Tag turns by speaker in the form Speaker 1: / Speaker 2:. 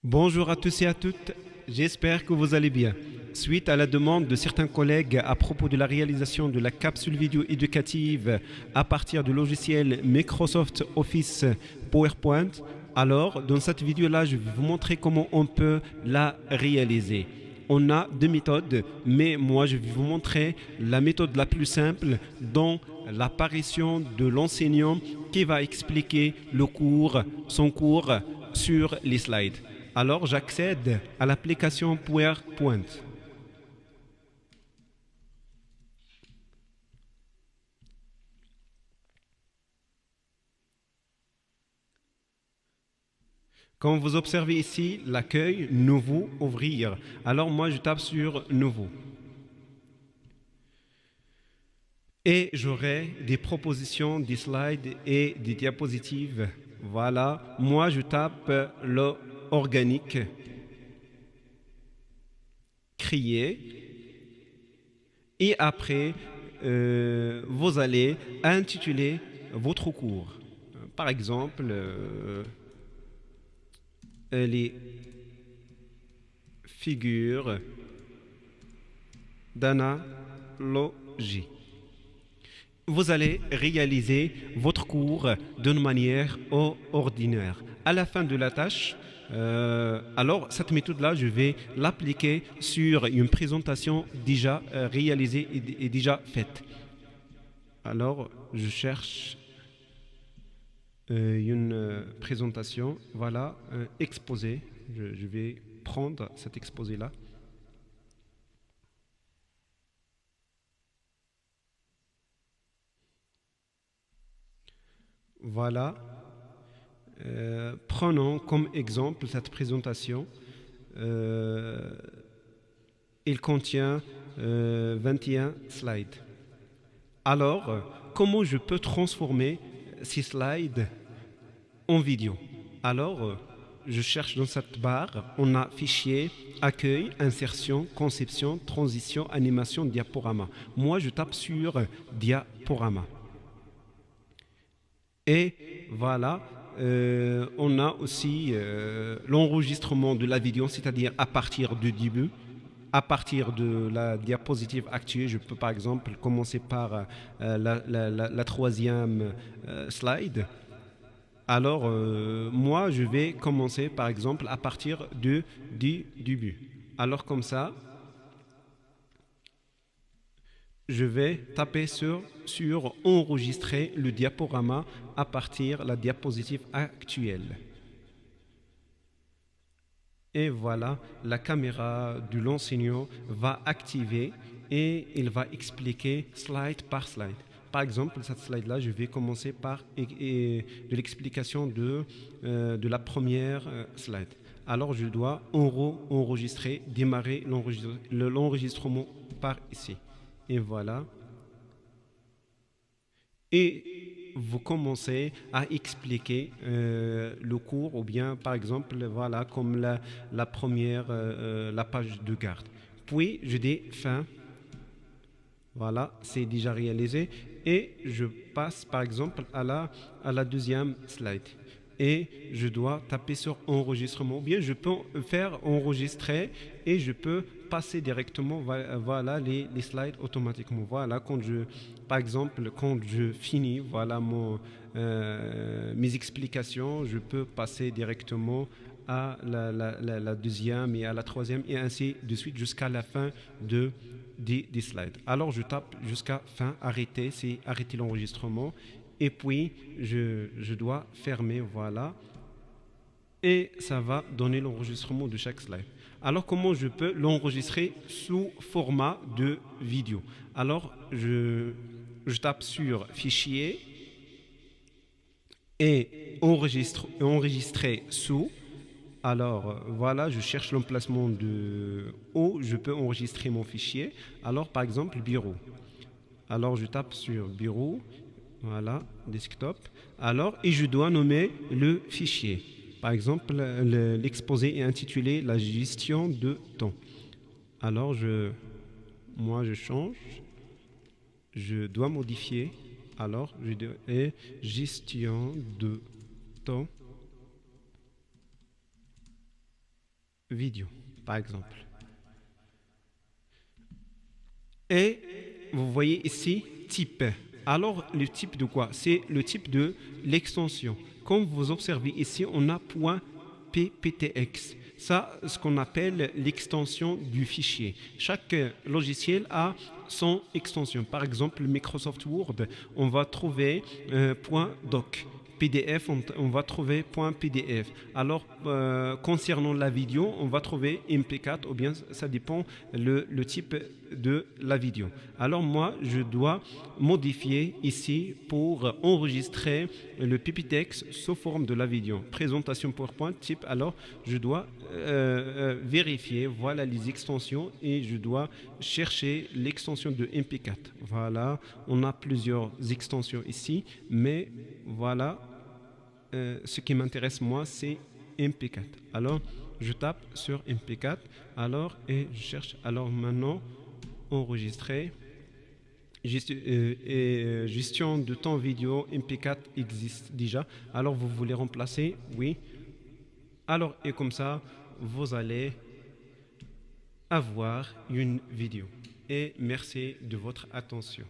Speaker 1: Bonjour à tous et à toutes, j'espère que vous allez bien. Suite à la demande de certains collègues à propos de la réalisation de la capsule vidéo éducative à partir du logiciel Microsoft Office PowerPoint, alors dans cette vidéo-là, je vais vous montrer comment on peut la réaliser. On a deux méthodes, mais moi je vais vous montrer la méthode la plus simple dans l'apparition de l'enseignant qui va expliquer son cours sur les slides. Alors j'accède à l'application PowerPoint. Comme vous observez ici, l'accueil Nouveau, ouvrir. Alors moi je tape sur Nouveau. Et j'aurai des propositions, des slides et des diapositives. Voilà, moi je tape le organique, créer, et après vous allez intituler votre cours. Par exemple, les figures d'analogie. Vous allez réaliser votre cours d'une manière ordinaire. À la fin de la tâche, alors cette méthode-là, je vais l'appliquer sur une présentation déjà réalisée et déjà faite. Alors, je cherche une présentation, voilà, exposé. Je vais prendre cet exposé-là. Voilà. Prenons comme exemple cette présentation. Il contient 21 slides. Alors, comment je peux transformer ces slides en vidéo? Alors, je cherche dans cette barre, on a fichier, accueil, insertion, conception, transition, animation, diaporama. Moi, je tape sur diaporama. Et voilà, on a aussi l'enregistrement de la vidéo, c'est-à-dire à partir du début, à partir de la diapositive actuelle. Je peux par exemple commencer par la troisième slide. Alors, moi, je vais commencer par exemple à partir du début. Alors comme ça, je vais taper sur enregistrer le diaporama à partir de la diapositive actuelle. Et voilà, la caméra de l'enseignant va activer et il va expliquer slide par slide. Par exemple, cette slide-là, je vais commencer par de l'explication de la première slide. Alors, je dois enregistrer, démarrer l'enregistrement par ici. Et voilà. Et vous commencez à expliquer le cours, ou bien par exemple, voilà, comme la première, la page de garde. Puis je dis fin, voilà, c'est déjà réalisé, et je passe par exemple à la deuxième slide. Et je dois taper sur enregistrement. Ou bien je peux faire enregistrer et je peux passer directement voilà les slides automatiquement. Voilà, par exemple, quand je finis voilà mes explications, je peux passer directement à la deuxième et à la troisième et ainsi de suite jusqu'à la fin des slides. Alors je tape jusqu'à fin, arrêter, c'est arrêter l'enregistrement. Et puis je dois fermer, voilà, et ça va donner l'enregistrement de chaque slide. Alors comment je peux l'enregistrer sous format de vidéo? Alors je tape sur fichier et enregistrer sous. Alors voilà, je cherche l'emplacement de où je peux enregistrer mon fichier. Alors par exemple bureau. Alors je tape sur bureau. Voilà, desktop. Alors, et je dois nommer le fichier. Par exemple, l'exposé est intitulé la gestion de temps. Alors, moi, je change. Je dois modifier. Alors, je dois gestion de temps. vidéo, par exemple. Et vous voyez ici type. Alors le type de quoi? C'est le type de l'extension. Comme vous observez ici, on a .pptx. Ça, ce qu'on appelle l'extension du fichier. Chaque logiciel a son extension. Par exemple, Microsoft Word, on va trouver .doc. PDF, on va trouver .pdf. Alors, concernant la vidéo, on va trouver MP4 ou bien ça dépend le type de la vidéo. Alors moi, je dois modifier ici pour enregistrer le PPTX sous forme de la vidéo. Présentation PowerPoint type. Alors, je dois vérifier, voilà les extensions et je dois chercher l'extension de MP4. Voilà, on a plusieurs extensions ici, mais voilà, ce qui m'intéresse moi, c'est MP4. Alors, je tape sur MP4, alors, et je cherche, alors maintenant, enregistrer. Gestion de temps vidéo, MP4 existe déjà. Alors, vous voulez remplacer? Oui. Alors, et comme ça, vous allez avoir une vidéo. Et merci de votre attention.